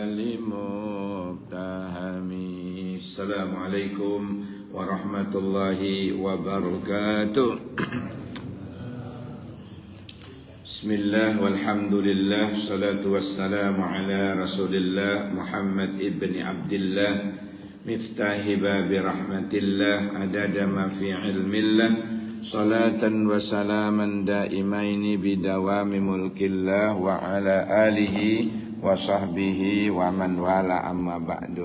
لمقتحم. السلام عليكم ورحمة الله وبركاته. بسم الله والحمد لله والصلاة والسلام على رسول الله محمد ابن عبد الله مفتاح باب رحمة الله عدد ما في علم الله صلاة وسلاما دائمين بدوام ملك الله وعلى آله وصحبه ومن والاه أما بعد.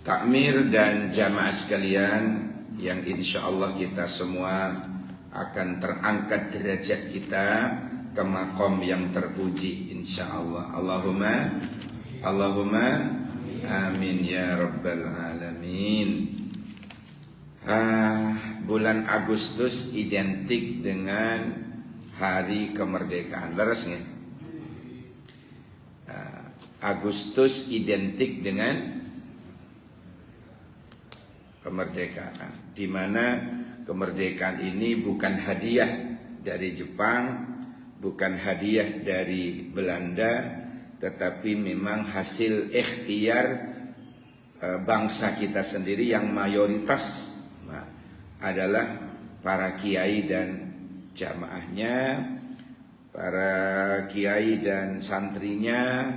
Takmir dan jamaah sekalian yang insya Allah kita semua akan terangkat derajat kita ke makom yang terpuji insya Allah. Allahumma amin ya rabbal alamin. Bulan Agustus identik dengan hari kemerdekaan. Leres nggak? Agustus identik dengan kemerdekaan, di mana kemerdekaan ini bukan hadiah dari Jepang, bukan hadiah dari Belanda, tetapi memang hasil ikhtiar bangsa kita sendiri yang mayoritas adalah para kiai dan jamaahnya, para kiai dan santrinya,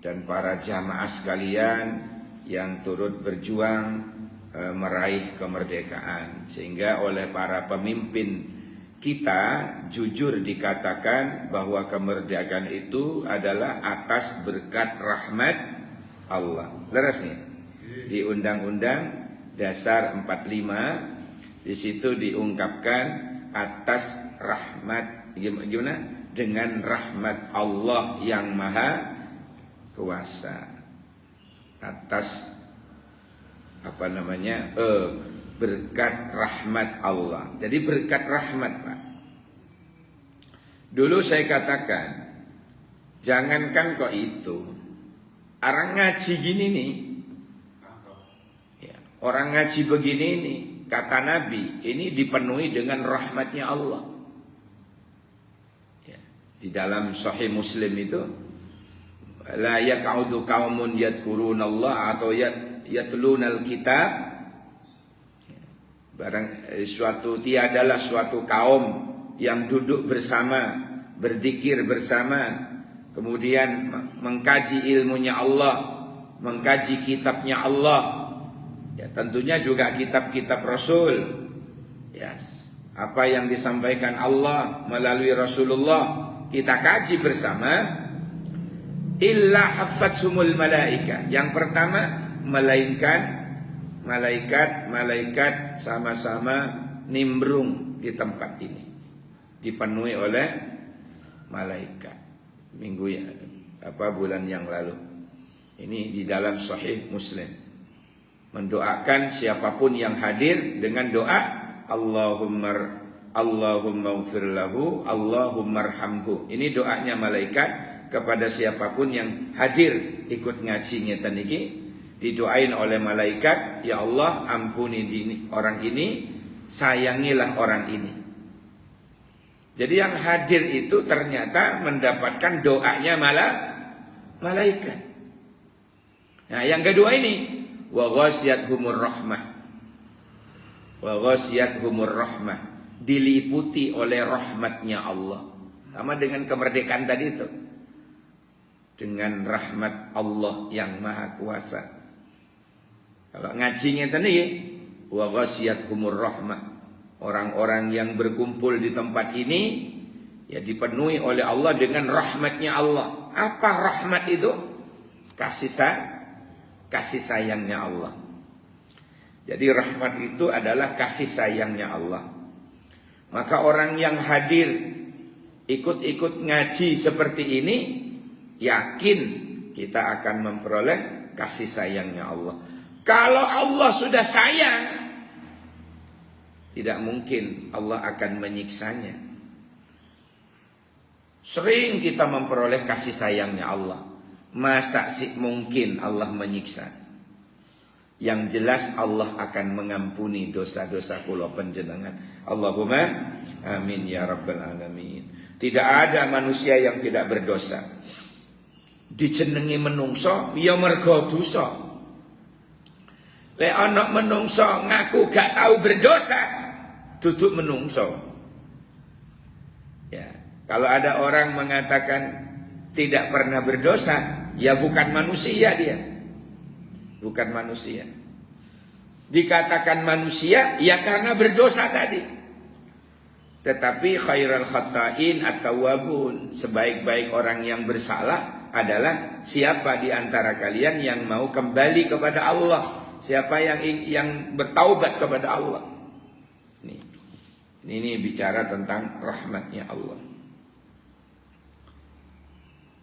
dan para jamaah sekalian yang turut berjuang meraih kemerdekaan, sehingga oleh para pemimpin kita jujur dikatakan bahwa kemerdekaan itu adalah atas berkat rahmat Allah. Leres nih? Di Undang-Undang Dasar 45 di situ diungkapkan atas rahmat, gimana? Dengan rahmat Allah yang maha kuasa, atas berkat rahmat Allah. Jadi berkat rahmat, Pak. Dulu saya katakan, jangankan kok itu, orang ngaji gini nih, ya, orang ngaji begini nih, kata Nabi, ini dipenuhi dengan rahmatnya Allah. Ya, di dalam Sahih Muslim itu, la yaq'udu qaumun yadhkurunallah atau yatlunal kitab, tiadalah suatu kaum yang duduk bersama, berzikir bersama, kemudian mengkaji ilmunya Allah, mengkaji kitabnya Allah, ya tentunya juga kitab-kitab Rasul, ya, apa yang disampaikan Allah melalui Rasulullah kita kaji bersama. Illa haffatsumul malaika. Yang pertama, melainkan malaikat sama-sama nimbrung di tempat ini, dipenuhi oleh malaikat. Bulan yang lalu ini di dalam Sahih Muslim, mendoakan siapapun yang hadir dengan doa Allahumma ighfir lahu, Allahumma arhamhu. Ini doanya malaikat kepada siapapun yang hadir ikut ngaji ngeten iki, didoain oleh malaikat, ya Allah ampuni orang ini, sayangilah orang ini. Jadi yang hadir itu ternyata mendapatkan doanya malaikat. Nah, yang kedua ini, wa ghasyiyatuhumur rahmah, diliputi oleh rahmatnya Allah. Sama dengan kemerdekaan tadi itu, dengan rahmat Allah yang maha kuasa. Kalau ngajinya tadi, wa ghasyiyatuhumur rahmah, orang-orang yang berkumpul di tempat ini ya dipenuhi oleh Allah dengan rahmatnya Allah. Apa rahmat itu? Kasih sayangnya Allah. Jadi rahmat itu adalah kasih sayangnya Allah. Maka orang yang hadir ikut-ikut ngaji seperti ini, yakin kita akan memperoleh kasih sayangnya Allah. Kalau Allah sudah sayang, tidak mungkin Allah akan menyiksanya. Sering kita memperoleh kasih sayangnya Allah. Masa sih mungkin Allah menyiksa? Yang jelas Allah akan mengampuni dosa-dosa kula panjenengan. Allahumma Amin ya rabbal alamin. Tidak ada manusia yang tidak berdosa. Dijenengi menungso ya mergo dosa. Lek ana menungso ngaku gak tahu berdosa, duduk menungso. Ya, kalau ada orang mengatakan tidak pernah berdosa, ya bukan manusia dia. Bukan manusia. Dikatakan manusia ya karena berdosa tadi. Tetapi khairul khata'in at-tawwabun, sebaik-baik orang yang bersalah adalah siapa di antara kalian yang mau kembali kepada Allah, siapa yang bertaubat kepada Allah. Ini bicara tentang rahmatnya Allah.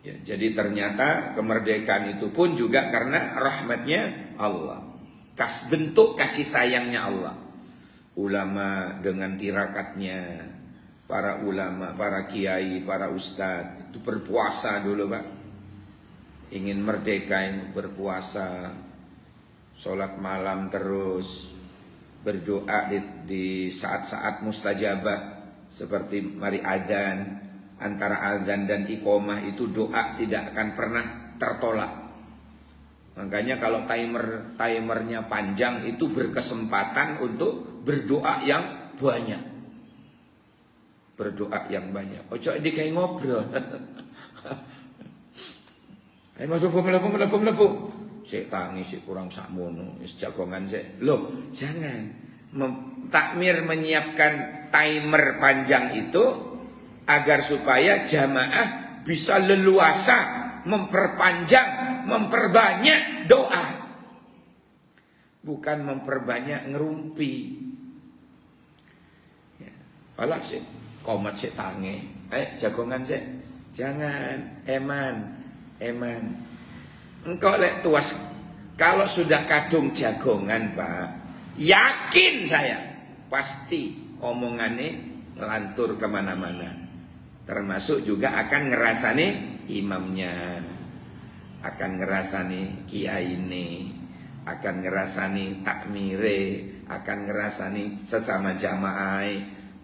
Ya, jadi ternyata kemerdekaan itu pun juga karena rahmatnya Allah. Bentuk kasih sayangnya Allah. Ulama dengan tirakatnya, para ulama, para kiai, para ustadz itu berpuasa dulu Pak. Ingin merdeka yang berpuasa, sholat malam terus, berdoa di saat-saat mustajabah seperti mari adzan. Antara azan dan iqomah itu doa tidak akan pernah tertolak. Makanya kalau timernya panjang itu berkesempatan untuk berdoa yang banyak. Berdoa yang banyak. Ojo ini kayak ngobrol. Ayo mlebu. Sik tangi sik kurang sakmono, wis jagongan sik. Loh, jangan. Takmir menyiapkan timer panjang itu agar supaya jamaah bisa leluasa memperpanjang, memperbanyak doa. Bukan memperbanyak ngerumpi. Ya. Alah sih, komat sih tangi. Jagongan sih. Jangan, eman. Engkau lek tuas, kalau sudah kadung jagongan Pak, yakin saya pasti omongannya ngelantur kemana-mana. Termasuk juga akan ngerasani imamnya, akan ngerasani kiai ini, akan ngerasani takmire, akan ngerasani sesama jamaah.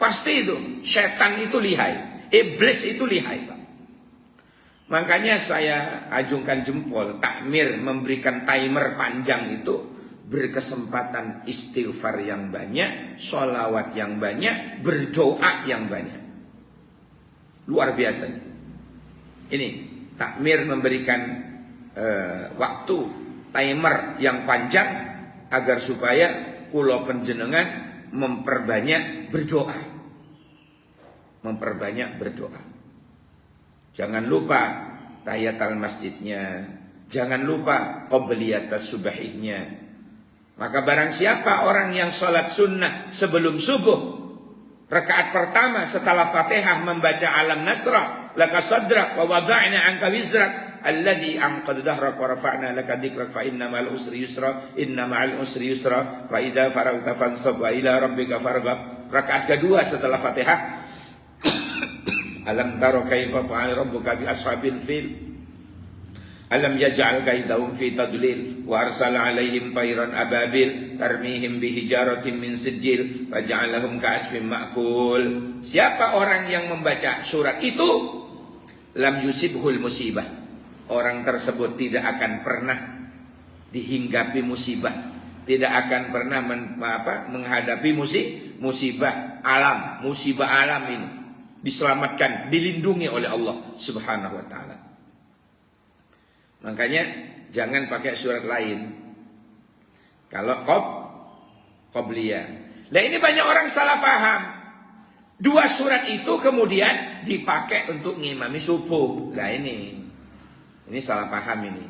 Pasti itu, setan itu lihai, iblis itu lihai Pak. Makanya saya ajungkan jempol, takmir memberikan timer panjang itu berkesempatan istighfar yang banyak, sholawat yang banyak, berdoa yang banyak. Luar biasa. Ini takmir memberikan waktu timer yang panjang agar supaya kula panjenengan memperbanyak berdoa. Memperbanyak berdoa. Jangan lupa tahiyatul masjidnya, jangan lupa qabliyatus subahihnya. Maka barang siapa orang yang sholat sunnah sebelum subuh, rakaat pertama setelah Fatihah membaca alam nasrah, laka sadrak wa wada'na anka wizrak alladhi anqad dhahrak wa rafa'na laka dhikrak fa inna ma'al usri yusra inna ma'al usri yusra fa idza faragta fansab wa ila rabbika farghab. Rakaat kedua setelah Fatihah, alam tara kaifa fa'ala rabbuka bi ashabil fil alam yaj'al kaidahum fi tadlil wa arsala 'alaihim tayran ababil tarmihim bihijaratin min sijil faj'alahum ka'asfin ma'kul. Siapa orang yang membaca surat itu, lam yusibhul musibah, orang tersebut tidak akan pernah dihinggapi musibah, tidak akan pernah menghadapi musibah alam ini, diselamatkan, dilindungi oleh Allah Subhanahu wa taala. Makanya jangan pakai surat lain. Kalau qobliyah. Nah ini banyak orang salah paham. Dua surat itu kemudian dipakai untuk ngimami subuh. Nah ini salah paham ini.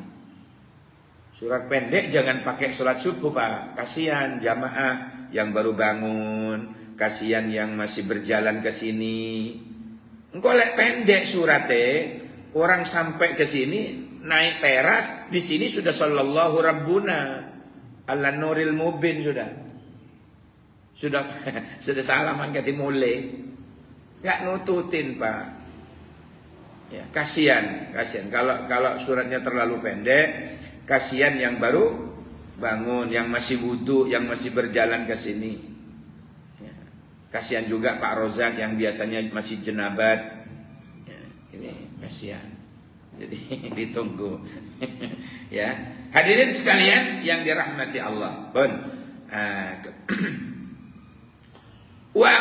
Surat pendek jangan pakai surat subuh Pak. Kasihan jamaah yang baru bangun, kasihan yang masih berjalan ke sini. Engkau lek pendek suratnya, orang sampai ke sini naik teras, di sini sudah sallallahu rabbuna ala nuril mubin sudah salaman kati mulai, nggak nututin Pak. Ya, kasihan kalau suratnya terlalu pendek, kasihan yang baru bangun, yang masih wudu, yang masih berjalan ke sini. Ya. Kasihan juga Pak Rozak yang biasanya masih jenabat. Ya, ini kasihan. Jadi ditunggu. Ya, hadirin sekalian yang dirahmati Allah. Pun wa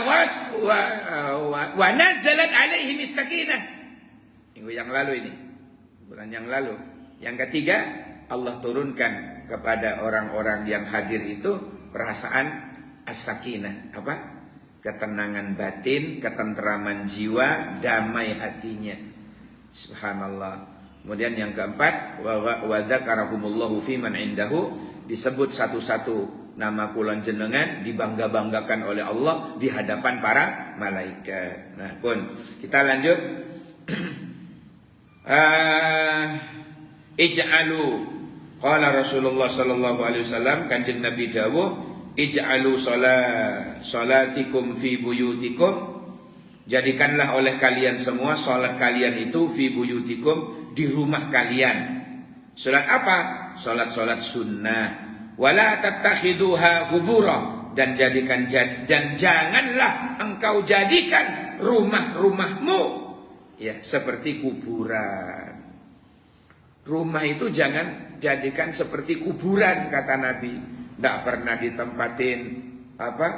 nazzalat alaihim as-sakinah. Minggu yang lalu ini. Bulan yang lalu. Yang ketiga, Allah turunkan kepada orang-orang yang hadir itu perasaan as-sakinah. Apa? Ketenangan batin, ketenteraman jiwa, damai hatinya. Subhanallah. Kemudian yang keempat, wa dzakarahumullahu fi man indahu, disebut satu-satu nama kula jenengan, dibangga-banggakan oleh Allah di hadapan para malaikat. Nah, pun kita lanjut. Ij'alu, qala Rasulullah sallallahu alaihi wasallam, kanjeng Nabi dawuh, ij'alu salatikum fi buyutikum, jadikanlah oleh kalian semua salat kalian itu fi buyutikum, di rumah kalian. Salat apa? Salat-salat sunnah. Wala tattakhiduha qubura, dan janganlah engkau jadikan rumah-rumahmu ya seperti kuburan. Rumah itu jangan jadikan seperti kuburan, kata Nabi. Tidak pernah ditempatin apa?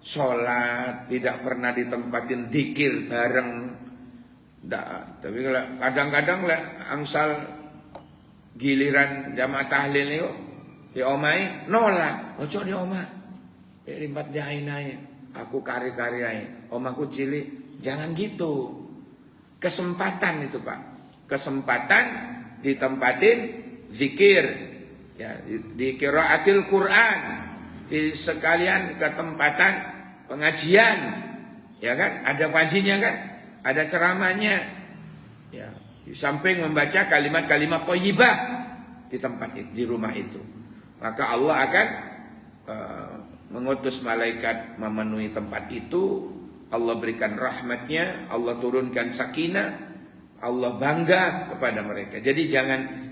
Sholat, tidak pernah ditempatin zikir bareng. Nggak. Tapi kadang-kadang lah angsal giliran jamaah tahlil itu di omai nolak. Ojo di omah. Rimbat jahinai. Aku kari-kari omaku cilik. Jangan gitu. Kesempatan itu, Pak. Kesempatan ditempatin zikir. Ya, di qiraatil Quran, di sekalian ketempatan pengajian, ya kan? Ada pajinya kan? Ada ceramahnya. Ya, di samping membaca kalimat-kalimat thayyibah di tempat itu, di rumah itu. Maka Allah akan mengutus malaikat memenuhi tempat itu. Allah berikan rahmatnya, Allah turunkan sakinah, Allah bangga kepada mereka. Jadi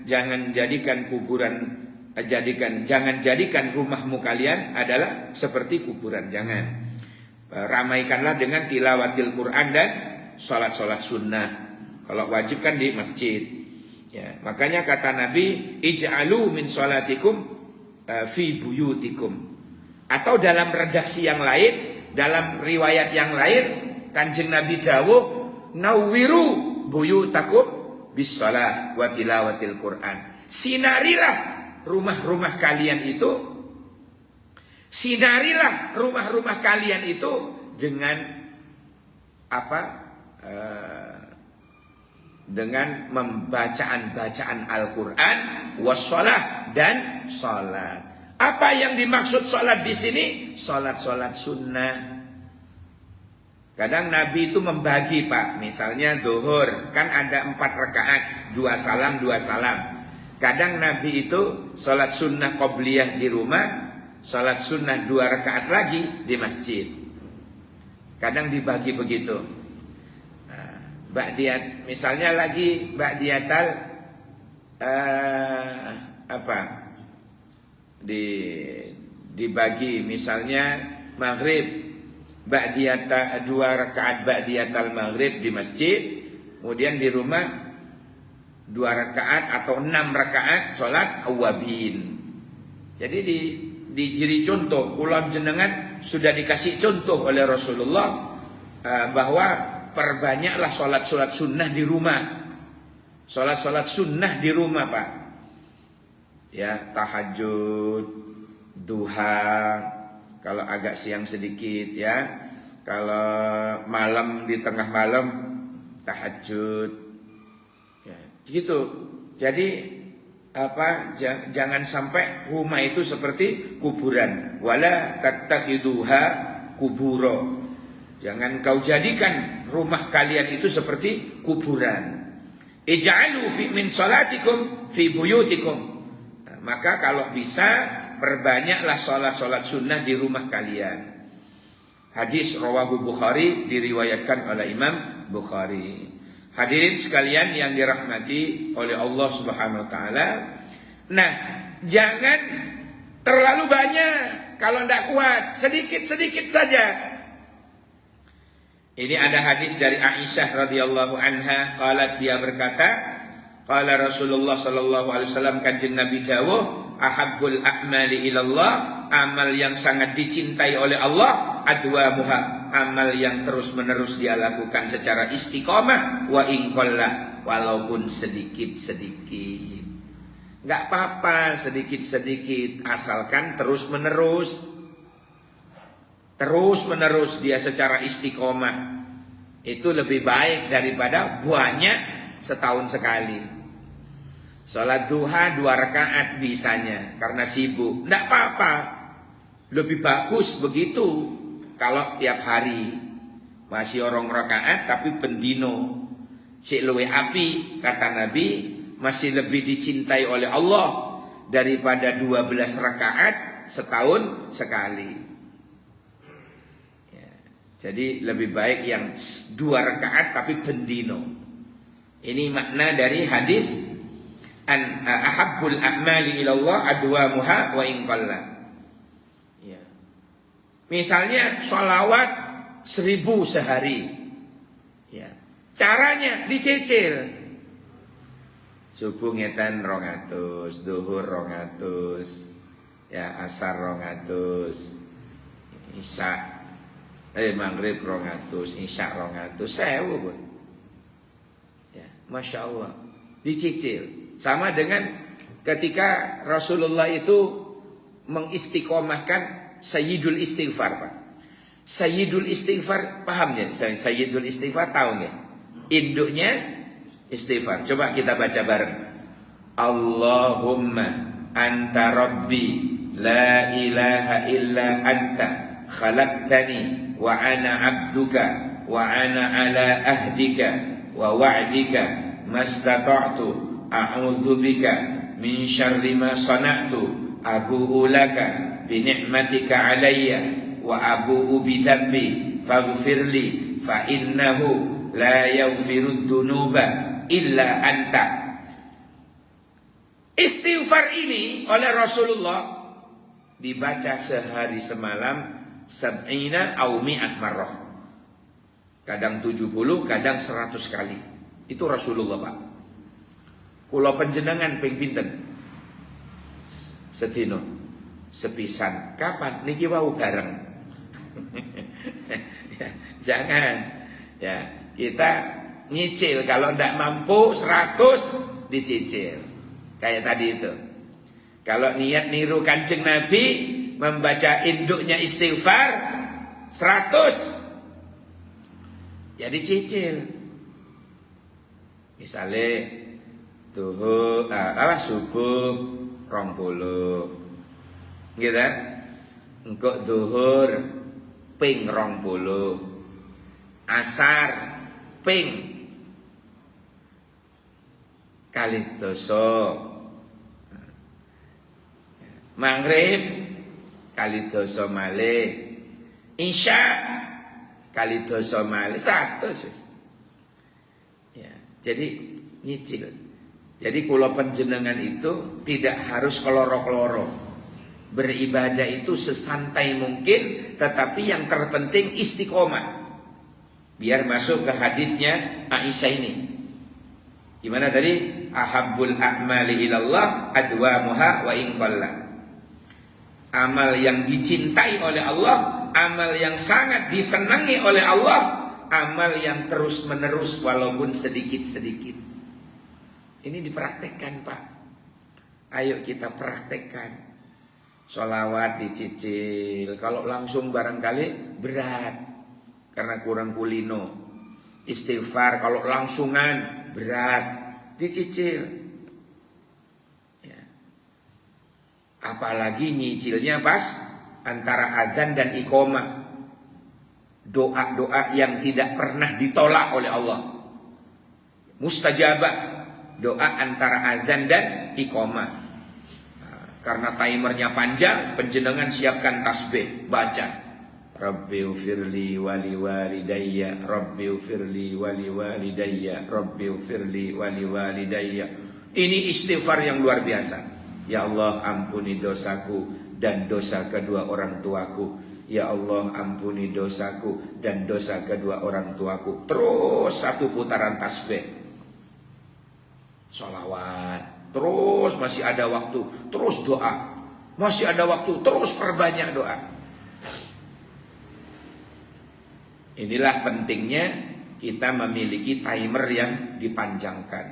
jangan jadikan kuburan. Jangan jadikan rumahmu kalian adalah seperti kuburan. Jangan. Ramaikanlah dengan tilawatil Quran dan salat-salat sunnah. Kalau wajib kan di masjid. Ya, makanya kata Nabi, ij'alu min salatikum fi buyutikum. Atau dalam redaksi yang lain, dalam riwayat yang lain, Kanjeng Nabi dawuh, nawwiru buyutakum bis salah wa tilawatil Quran. Sinarilah rumah-rumah kalian itu, sinarilah rumah-rumah kalian itu dengan apa? Dengan bacaan Al-Quran, wassalah, dan salat. Apa yang dimaksud salat di sini? Salat-salat sunnah. Kadang Nabi itu membagi, Pak. Misalnya zuhur, kan ada 4 rakaat, 2 salam, 2 salam. Kadang Nabi itu salat sunnah qobliyah di rumah, salat sunnah 2 rakaat lagi di masjid. Kadang dibagi begitu. Ba'diyat, misalnya lagi ba'diyatal apa? Dibagi misalnya maghrib, ba'diyata 2 rakaat ba'diyatal maghrib di masjid, kemudian di rumah 2 rakaat atau 6 rakaat sholat awabin. Jadi jadi contoh, ulam jenengan sudah dikasih contoh oleh Rasulullah bahwa perbanyaklah sholat-sholat sunnah di rumah. Sholat-sholat sunnah di rumah, Pak. Ya, tahajud, duha, kalau agak siang sedikit ya. Kalau malam, di tengah malam tahajud. Gitu. Jadi apa? Jangan sampai rumah itu seperti kuburan. Wala tattakhiduha kuburo. Jangan kau jadikan rumah kalian itu seperti kuburan. Ij'alu min salatikum fi buyutikum. Nah, maka kalau bisa perbanyaklah salat-salat sunnah di rumah kalian. Hadis rawahu Bukhari, diriwayatkan oleh Imam Bukhari. Hadirin sekalian yang dirahmati oleh Allah Subhanahu wa taala. Nah, jangan terlalu banyak. Kalau tidak kuat, sedikit-sedikit saja. Ini ada hadis dari Aisyah radhiyallahu anha, qalat, dia berkata, qala Rasulullah sallallahu alaihi wasallam, kanjeng Nabi dawuh, ahabbul a'mali ilallah, amal yang sangat dicintai oleh Allah, adwamuha, amal yang terus-menerus dia lakukan secara istiqomah, wa in qalla, walaupun sedikit-sedikit. Enggak apa-apa sedikit-sedikit, asalkan terus-menerus. Terus-menerus dia secara istiqomah. Itu lebih baik daripada banyak setahun sekali. Salat duha 2 rakaat bisanya karena sibuk, enggak apa-apa. Lebih bagus begitu kalau tiap hari masih 2 rakaat tapi pendino. Sik luwe api, kata Nabi, masih lebih dicintai oleh Allah daripada 12 rakaat setahun sekali. Jadi lebih baik yang 2 rakaat tapi pendino. Ini makna dari hadis ahabbul a'mali ilallah adwamuha wa in qalla. Ya. Misalnya sholawat 1000 sehari. Ya. Caranya dicicil. Subuh ngetan 200, duhur 200, ya asar 200, isya maghrib 200, isya 200, 1000 pun. Ya, Masya Allah. Dicicil. Sama dengan ketika Rasulullah itu mengistiqomahkan Sayyidul Istighfar, Pak. Sayyidul Istighfar, paham ya? Sayyidul Istighfar tahu nggak? Induknya istighfar. Coba kita baca bareng. Allahumma anta rabbi la ilaha illa anta khalaqtani wa ana abduka wa ana ala ahdika wa wa'dika mastata'tu a'udzu bika min syarri ma sana'tu abu'u laka bi ni'matika alayya wa abu'u bi dhanbi faghfirli fa innahu la yaghfirud dunuba illa anta. Istighfar ini oleh Rasulullah dibaca sehari semalam 70 au 100 marrah. Kadang 70, kadang 100 kali. Itu Rasulullah, Pak. Kula panjenengan ping pinten? Sedina. Sepisan. Kapan? Niki wau gareng. Ya, jangan. Ya, kita nyicil. Kalau ndak mampu 100 dicicil. Kayak tadi itu. Kalau niat niru Kanjeng Nabi, membaca induknya istighfar 100, jadi cicil. Misalnya duhur, subuh 20, gitu. Engkau duhur ping 20, asar ping kali dosa, maghrib kali dosa malih, isya kali dosa malih 100. Ya, jadi nyicil. Jadi kula panjenengan itu tidak harus keloro-keloro. Beribadah itu sesantai mungkin, tetapi yang terpenting istiqomah. Biar masuk ke hadisnya Aisyah ini. Gimana tadi? Ahabbul a'mali ilallah adwamuha wa in qalla. Amal yang dicintai oleh Allah, amal yang sangat disenangi oleh Allah, amal yang terus menerus walaupun sedikit-sedikit. Ini dipraktekkan, Pak. Ayo kita praktekkan. Sholawat dicicil. Kalau langsung barangkali berat karena kurang kulino. Istighfar kalau langsungan berat, dicicil. Apalagi nyicilnya pas antara azan dan iqomah. Doa-doa yang tidak pernah ditolak oleh Allah. Mustajabah. Doa antara azan dan iqomah. Karena timernya panjang, penjenengan siapkan tasbih, baca. Rabbighfirli wali walidayya, Rabbighfirli wali walidayya, Rabbighfirli wali walidayya. Ini istighfar yang luar biasa. Ya Allah, ampuni dosaku dan dosa kedua orang tuaku. Ya Allah ampuni dosaku dan dosa kedua orang tuaku. Terus satu putaran tasbih, sholawat. Terus masih ada waktu, terus doa. Masih ada waktu, terus perbanyak doa. Inilah pentingnya kita memiliki timer yang dipanjangkan,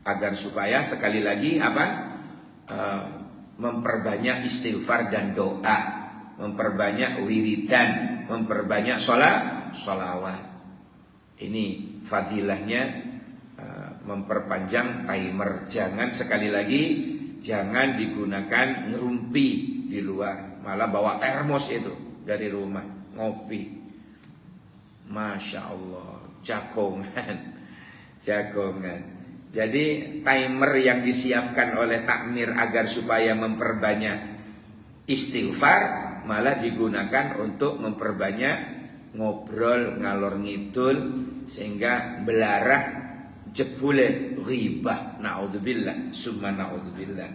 agar supaya sekali lagi memperbanyak istighfar dan doa, memperbanyak wiridan, memperbanyak sholawat. Ini fadilahnya memperpanjang timer. Jangan sekali lagi, jangan digunakan ngerumpi di luar, malah bawa termos itu dari rumah ngopi. Masya Allah, jagongan. Jadi timer yang disiapkan oleh takmir agar supaya memperbanyak istighfar, malah digunakan untuk memperbanyak ngobrol ngalor ngidul, sehingga belarah jebule ghibah. Naudzubillah, summa naudzubillah.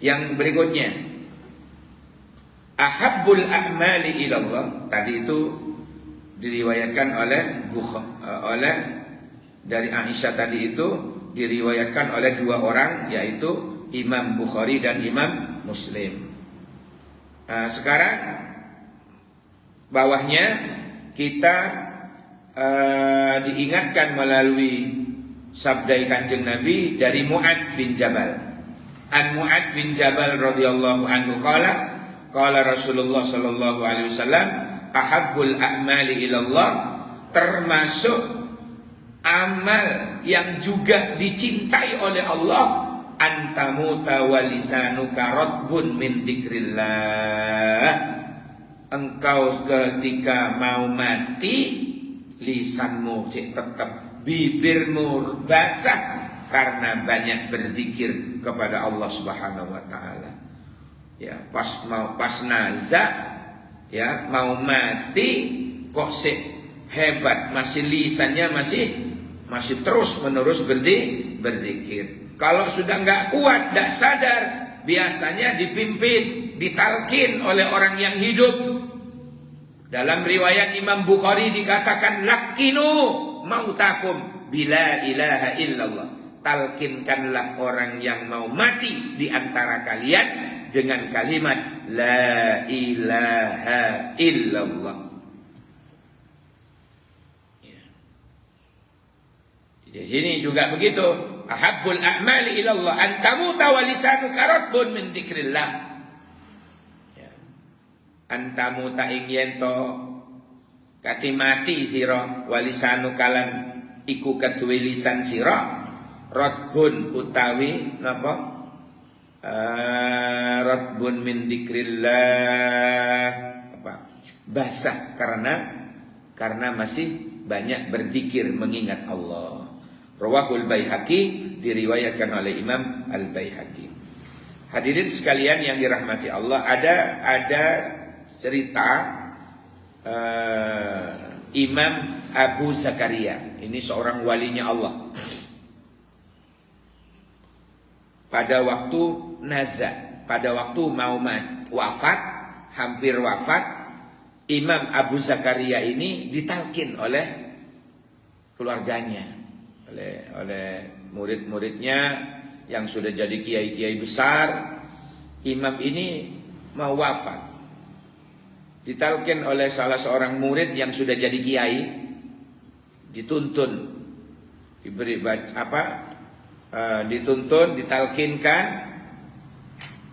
Yang berikutnya, ahabbul a'mali ilallah. Tadi itu diriwayatkan oleh dari Aisyah. Tadi itu diriwayatkan oleh dua orang, yaitu Imam Bukhari dan Imam Muslim. Sekarang bawahnya kita diingatkan melalui sabda Kanjeng Nabi dari Mu'adz bin Jabal. An Mu'adz bin Jabal radhiyallahu anhu qala Rasulullah sallallahu alaihi wasallam, ahabbul a'mali ilallah, termasuk amal yang juga dicintai oleh Allah, antamuta walisanuka radbun min dzikrillah. Engkau ketika mau mati, lisanmu tetap, bibirmu basah karena banyak berzikir kepada Allah Subhanahu wa taala. Ya, pas nazak, ya, mau mati kok hebat, masih lisannya masih terus menerus berzikir. Kalau sudah nggak kuat, nggak sadar, biasanya dipimpin, ditalkin oleh orang yang hidup. Dalam riwayat Imam Bukhari dikatakan, lakinu mautakum bila ilaha illallah. Talkinkanlah orang yang mau mati di antara kalian dengan kalimat la ilaha illallah. Ya. Di sini juga begitu. Ahabbul a'mali ilallah antamuta wa lisanuka radbun min dzikrillah. Ya. Antamuta ing yento kati mati sira, wa lisanuka lan iku keduwe lisan sira, radbun utawi napa? Radbun min dzikrillah, basah karena masih banyak berzikir mengingat Allah. Rawahul Baihaqi, diriwayatkan oleh Imam Al-Baihaqi. Hadirin sekalian yang dirahmati Allah, ada cerita Imam Abu Zakaria. Ini seorang walinya Allah. Pada waktu nazak, pada waktu mau wafat, hampir wafat, Imam Abu Zakaria ini ditalkin oleh keluarganya, oleh murid-muridnya yang sudah jadi kiai-kiai besar. Imam ini mau wafat, ditalkin oleh salah seorang murid yang sudah jadi kiai, dituntun, diberi dituntun, ditalkinkan,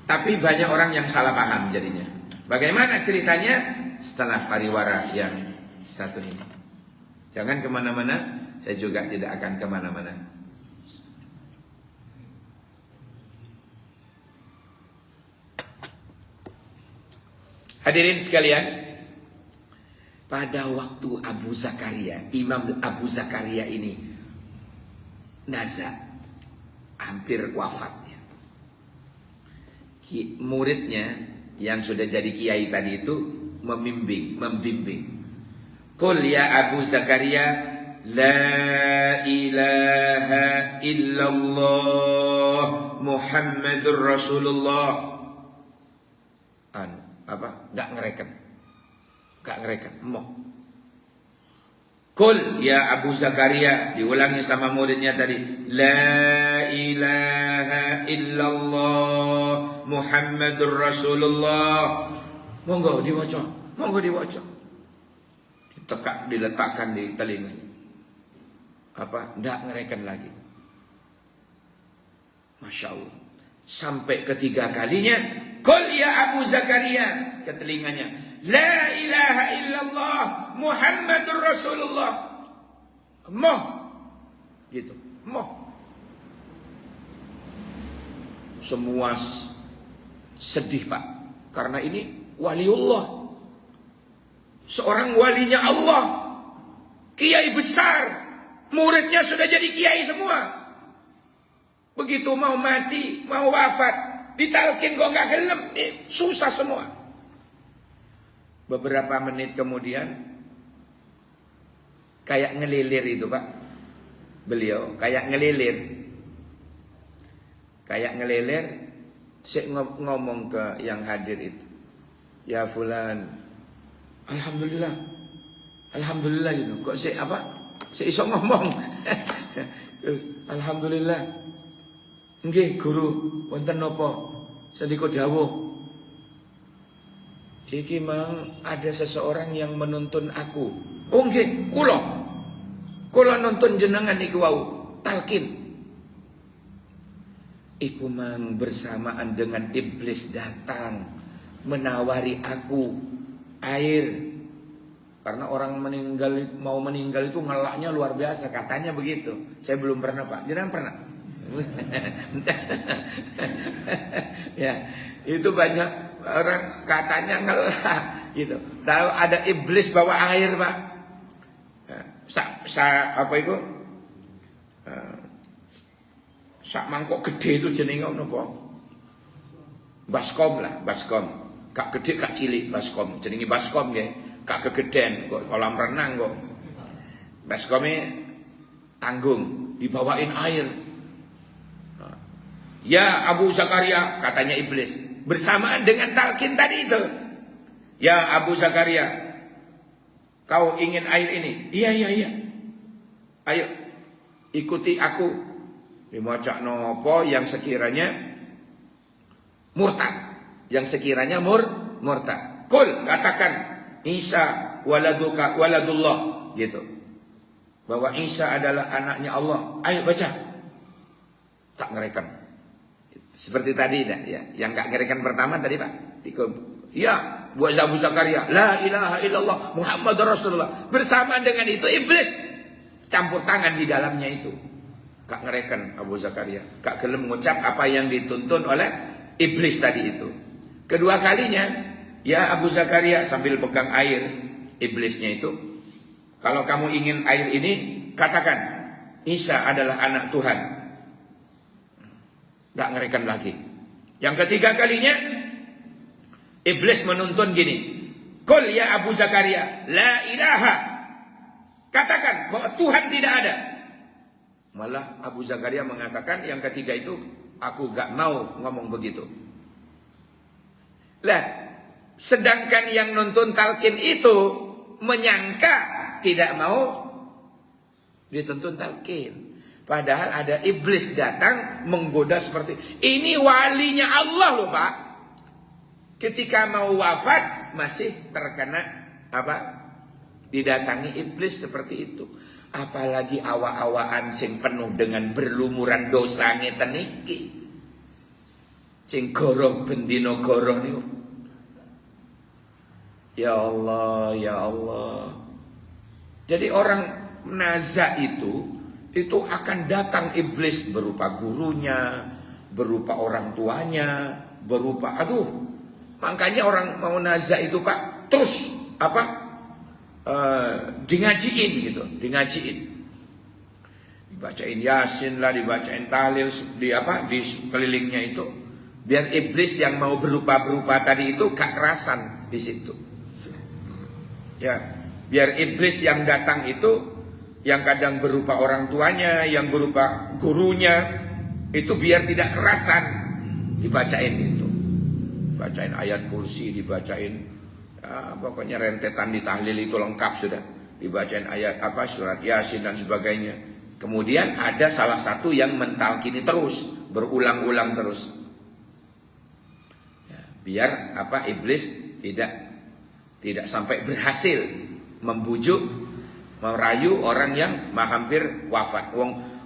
tapi banyak orang yang salah paham jadinya. Bagaimana ceritanya? Setelah pariwara yang satu ini. Jangan kemana-mana, saya juga tidak akan kemana-mana. Hadirin sekalian, pada waktu Abu Zakaria, Imam Abu Zakaria ini nazak, hampir wafatnya, muridnya yang sudah jadi kiai tadi itu membimbing. Qul ya Abu Zakaria, la ilaha illallah Muhammadur Rasulullah. Nggak ngereken. Gak ngerekan, emoh. Qul ya Abu Zakaria, diulangi sama muridnya tadi, la ilaha illallah Muhammadur Rasulullah. Monggo diwaca, monggo diwaca. Ditekak, diletakkan di telinganya. Apa? Ndak ngerekan lagi. Masya Allah. Sampai ketiga kalinya, qul ya Abu Zakaria, ke telinganya, la ilaha illallah Muhammadur Rasulullah. Moh. Gitu. Moh. Semua sedih, Pak. Karena ini waliullah. Seorang walinya Allah. Kiai besar. Muridnya sudah jadi kiai semua. Begitu mau mati, mau wafat, ditalkin kok nggak gelem, susah semua. Beberapa menit kemudian, kayak ngelilir itu Pak, beliau kayak ngelilir, ngomong ke yang hadir itu, ya fulan, alhamdulillah, alhamdulillah gitu. Kok saya iso ngomong, alhamdulillah. Nggih guru, wonten napa? Sendika dawuh. Iki mang ada seseorang yang menuntun aku. Oh nggih, kula. Kula nuntun jenengan niku wau, talqin. Iku mang bersamaan dengan iblis datang menawari aku air. Karena orang mau meninggal itu ngelaknya luar biasa, katanya begitu. Saya belum pernah Pak. Jenengan pernah? Ya, itu banyak orang katanya ngelak gitu. Lalu ada iblis bawa air Pak. Apa itu? Sak mangkok gede itu jenenge napa? Baskom lah, baskom. Kak gede kak cilik baskom. Jenenge baskom nggih. Kak kegeden kok kolam renang kok. Baskome tanggung dibawain air. Ya Abu Zakaria, katanya iblis, bersamaan dengan talqin tadi itu. Ya Abu Zakaria, kau ingin air ini? Iya. Ayo, ikuti aku. Dimocak nopo yang sekiranya murtad. Yang sekiranya murtad. Kul, katakan, Isa waladullah. Gitu. Bahwa Isa adalah anaknya Allah. Ayo baca. Tak ngerekan. Seperti tadi ya, yang gak ngerekan pertama tadi Pak. Ya, buat Abu Zakaria, la ilaha illallah Muhammadur Rasulullah. Bersamaan dengan itu iblis campur tangan di dalamnya itu. Gak ngerekan Abu Zakaria, gak gelem mengucap apa yang dituntun oleh iblis tadi itu. Kedua kalinya, ya Abu Zakaria, sambil pegang air iblisnya itu, kalau kamu ingin air ini, katakan Isa adalah anak Tuhan. Gak ngerekan lagi. Yang ketiga kalinya, iblis menuntun gini, Qul ya Abu Zakaria, la ilaha. Katakan bahwa Tuhan tidak ada. Malah Abu Zakaria mengatakan yang ketiga itu, aku gak mau ngomong begitu. Lah, sedangkan yang nuntun talqin itu menyangka tidak mau dituntun talqin. Padahal ada iblis datang menggoda seperti ini. Walinya Allah loh Pak. Ketika mau wafat masih terkena apa? Didatangi iblis seperti itu. Apalagi awa-awaan sing penuh dengan berlumuran dosa ngeten iki. Sing goroh bendino goroh niku. Ya Allah, ya Allah. Jadi orang nazak itu akan datang iblis berupa gurunya, berupa orang tuanya, berupa makanya orang mau nazak itu Pak terus ngajiin gitu, dibacain Yasin lah, dibacain tahlil di sekelilingnya itu, biar iblis yang mau berupa tadi itu gak kerasan di situ. Ya, biar iblis yang datang itu, yang kadang berupa orang tuanya, yang berupa gurunya, itu biar tidak kerasan dibacain itu. Bacain ayat kursi, dibacain Pokoknya rentetan di tahlil itu lengkap sudah. Dibacain ayat apa, surat Yasin dan sebagainya. Kemudian ada salah satu yang mentalkini terus, berulang-ulang terus. Ya, biar apa, iblis tidak sampai berhasil membujuk, merayu orang yang hampir wafat.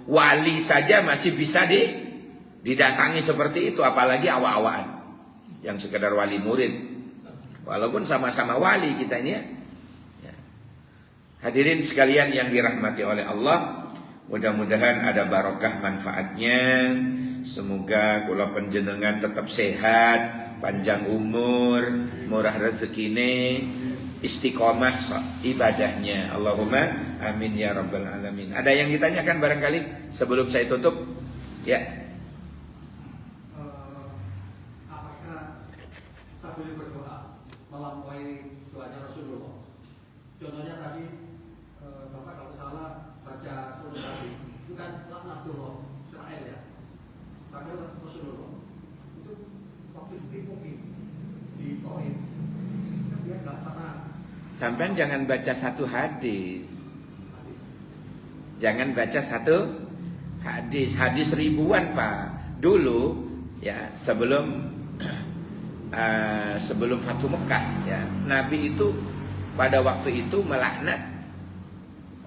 Wali saja masih bisa didatangi seperti itu, apalagi awak-awakan yang sekedar wali murid. Walaupun sama-sama wali kita ini ya. Hadirin sekalian yang dirahmati oleh Allah, mudah-mudahan ada barokah manfaatnya. Semoga kula panjenengan tetap sehat, panjang umur, murah rezekine, istiqomah ibadahnya. Allahumma amin ya rabbal alamin. Ada yang ditanyakan barangkali sebelum saya tutup? Ya. Apakah kita boleh berdoa melampaui doanya Rasulullah? Contohnya tadi Bapak kalau salah baca turun tadi, itu kan laknatullah Israel ya. Tapi Rasulullah itu waktu ditipuki di Taif, dia nggak pernah. Sampean jangan baca satu hadis. Jangan baca satu hadis ribuan Pak. Dulu ya sebelum Fatu Mekah ya, Nabi itu pada waktu itu melaknat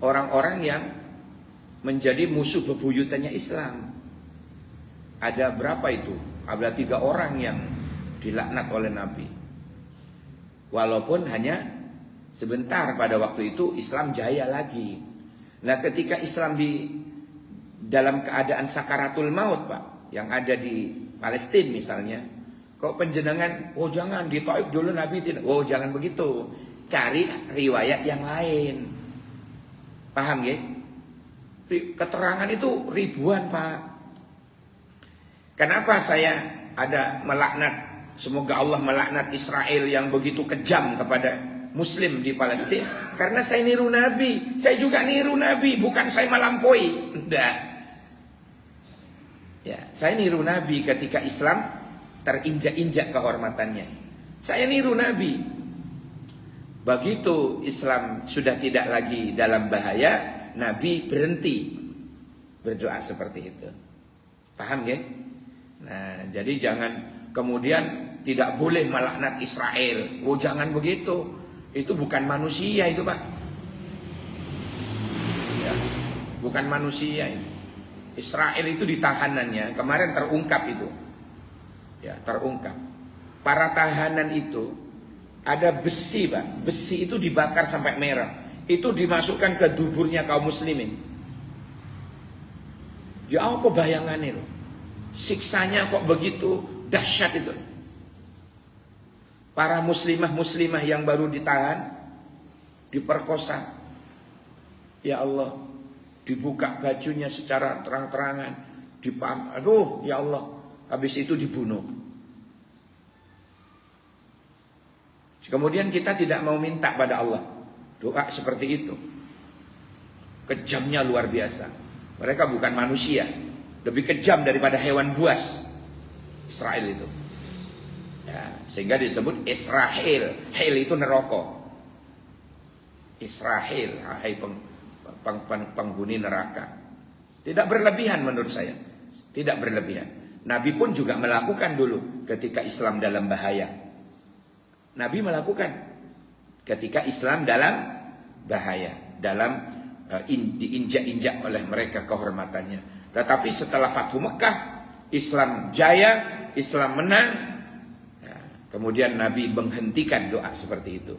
orang-orang yang menjadi musuh bebuyutannya Islam. Ada berapa itu? Ada 3 orang yang dilaknat oleh Nabi. Walaupun hanya sebentar, pada waktu itu Islam jaya lagi. Nah ketika Islam dalam keadaan sakaratul maut Pak, yang ada di Palestina misalnya, kok penjenengan, oh jangan di Taif dulu Nabi tidak, oh jangan begitu, cari riwayat yang lain, paham ya? Keterangan itu ribuan Pak. Kenapa saya ada melaknat, semoga Allah melaknat Israel yang begitu kejam kepada Muslim di Palestina? Karena saya niru Nabi, saya juga niru Nabi, bukan saya melampaui, enggak. Ya, saya niru Nabi ketika Islam terinjak-injak kehormatannya. Saya niru Nabi. Begitu Islam sudah tidak lagi dalam bahaya, Nabi berhenti berdoa seperti itu. Paham ya? Nah, jadi jangan kemudian tidak boleh melaknat Israel. Oh, jangan begitu. Itu bukan manusia itu, Pak. Ya, bukan manusia ini. Israel itu di tahanannya kemarin terungkap itu. Ya, terungkap. Para tahanan itu ada besi, Pak. Besi itu dibakar sampai merah. Itu dimasukkan ke duburnya kaum muslimin. Ya, kok bayangan itu. Siksanya kok begitu dahsyat itu. Para muslimah yang baru ditahan, diperkosa. Ya Allah, dibuka bajunya secara terang-terangan, aduh ya Allah, habis itu dibunuh. Kemudian kita tidak mau minta pada Allah doa seperti itu. Kejamnya luar biasa. Mereka bukan manusia, lebih kejam daripada hewan buas Israel itu. Ya, sehingga disebut Israel. Hel itu neraka. Israel, hai penghuni neraka. Tidak berlebihan menurut saya. Tidak berlebihan. Nabi pun juga melakukan dulu ketika Islam dalam bahaya. Nabi melakukan ketika Islam dalam bahaya, dalam diinjak-injak oleh mereka kehormatannya. Tetapi setelah Fathu Mekah, Islam jaya, Islam menang. Kemudian Nabi menghentikan doa seperti itu.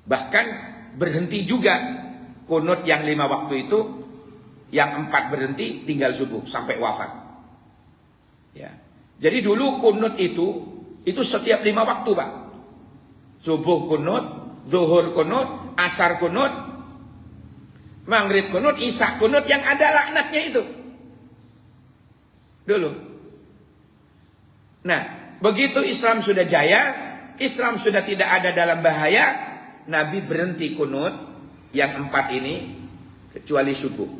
Bahkan berhenti juga kunut yang 5 waktu itu, yang 4 berhenti, tinggal subuh sampai wafat. Ya. Jadi dulu kunut itu setiap 5 waktu, Pak. Subuh kunut, zuhur kunut, asar kunut, maghrib kunut, isya kunut, yang ada laknatnya itu. Dulu. Nah, begitu Islam sudah jaya, Islam sudah tidak ada dalam bahaya, Nabi berhenti kunut yang 4 ini kecuali subuh.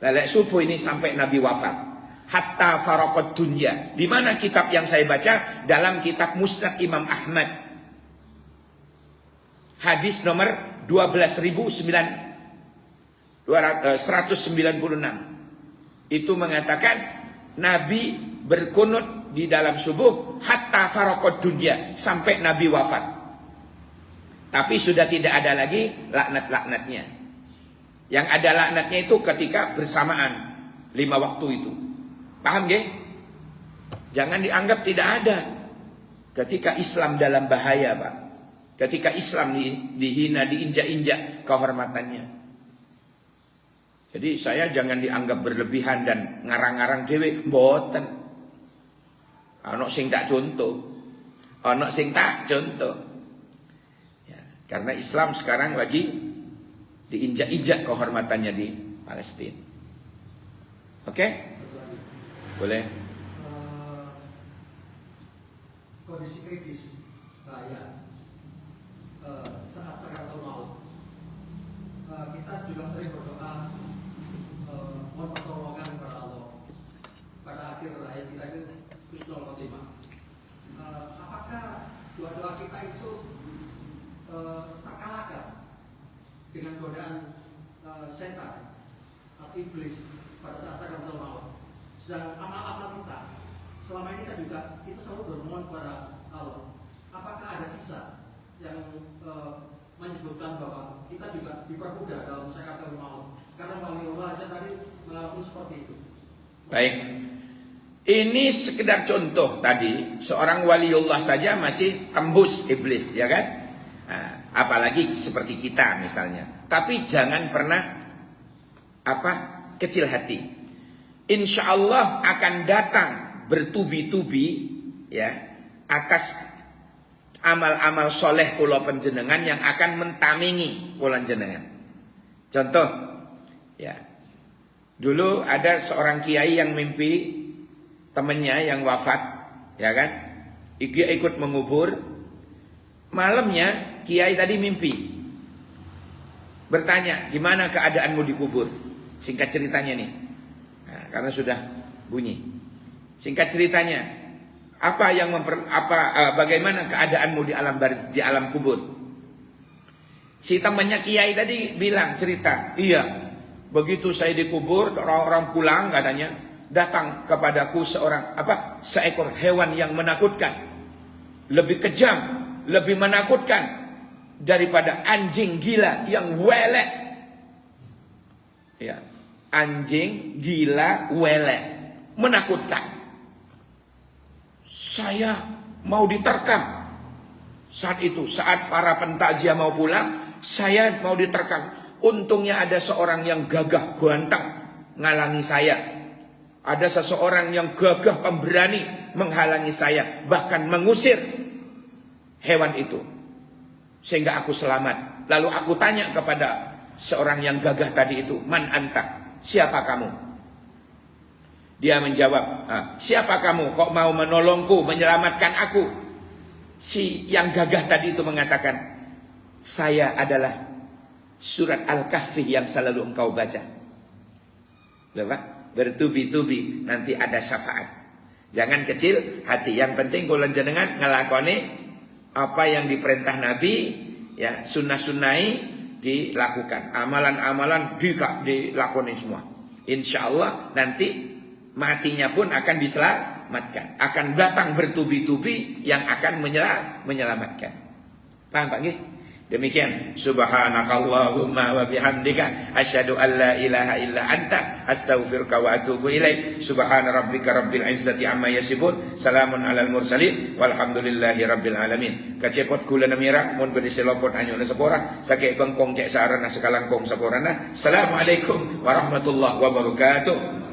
Lalu subuh ini sampai Nabi wafat. hatta faraqad dunya. Di mana kitab yang saya baca? Dalam kitab Musnad Imam Ahmad. Hadis nomor 12.196. Itu mengatakan Nabi berkunut di dalam subuh hatta faraqad dunya, sampai Nabi wafat. Tapi sudah tidak ada lagi laknat-laknatnya. Yang ada laknatnya itu ketika bersamaan 5 waktu itu. Paham gak? Jangan dianggap tidak ada. Ketika Islam dalam bahaya, Pak. Ketika Islam dihina, diinjak-injak kehormatannya. Jadi saya jangan dianggap berlebihan dan ngarang-ngarang dewe. Mboten. Ono sing tak contoh. Ono sing tak contoh. Ya, karena Islam sekarang lagi diinjak-injak kehormatannya di Palestina. Oke? Boleh? Kondisi kritis bahaya saat sakaratul maut. Kita juga sering berdoa mohon pertolongan kepada Allah pada akhir hayat kita itu husnul khotimah. Apakah doa-doa kita itu terkalahkan dengan godaan setan atau iblis pada saat sakaratul maut? Sedang amal-amal kita selama ini kan juga kita selalu bermohon kepada Allah. Apakah ada kisah yang menyebutkan bahwa kita juga dipermudah dalam sakaratul maut? Karena waliullah aja tadi mengalami seperti itu. Baik. Ini sekedar contoh tadi, seorang waliullah saja masih tembus iblis, ya kan? Nah, apalagi seperti kita misalnya. Tapi jangan pernah kecil hati. Insya Allah akan datang bertubi-tubi ya atas amal-amal soleh kula panjenengan yang akan mentamingi kula panjenengan. Contoh, ya dulu ada seorang kiai yang mimpi temannya yang wafat, ya kan? Dia ikut mengubur. Malamnya kiai tadi mimpi, bertanya, gimana keadaanmu dikubur? Singkat ceritanya nih. Karena sudah bunyi. Singkat ceritanya, bagaimana keadaanmu di alam kubur? Si temannya kiai tadi bilang cerita, iya, begitu saya dikubur, orang-orang pulang katanya, datang kepadaku seekor hewan yang menakutkan, lebih kejam, lebih menakutkan daripada anjing gila yang welek. Ya. Anjing gila welek, menakutkan. Saya mau diterkam. Saat para pentakziah mau pulang, saya mau diterkam. Untungnya ada seorang yang gagah ganteng ngalangi saya. Ada seseorang yang gagah pemberani menghalangi saya, bahkan mengusir hewan itu, sehingga aku selamat. Lalu aku tanya kepada seorang yang gagah tadi itu, man anta? Siapa kamu? Dia menjawab, siapa kamu kok mau menolongku, menyelamatkan aku? Si yang gagah tadi itu mengatakan, saya adalah surat Al-Kahfi yang selalu engkau baca. Bertubi-tubi nanti ada syafaat. Jangan kecil hati. Yang penting kula jenengan ngelakoni apa yang diperintah Nabi, ya, sunnah-sunnai dilakukan, amalan-amalan dilakoni semua. Insya Allah nanti matinya pun akan diselamatkan, akan datang bertubi-tubi yang akan menyelamatkan. Paham Pak nggih? Demikian, subhanakallahumma wa bihamdika asyhadu an la ilaha illa anta astaghfiruka wa atubu ilaik. Subhana rabbika rabbil izzati amma yasifun, salamun alal mursalin, walhamdulillahi rabbil alamin. Kacepot kula namira mun beri selopot anyo na sapora, sakay bangkong cek sarana sekalangkong saporana. Assalamualaikum warahmatullahi wabarakatuh.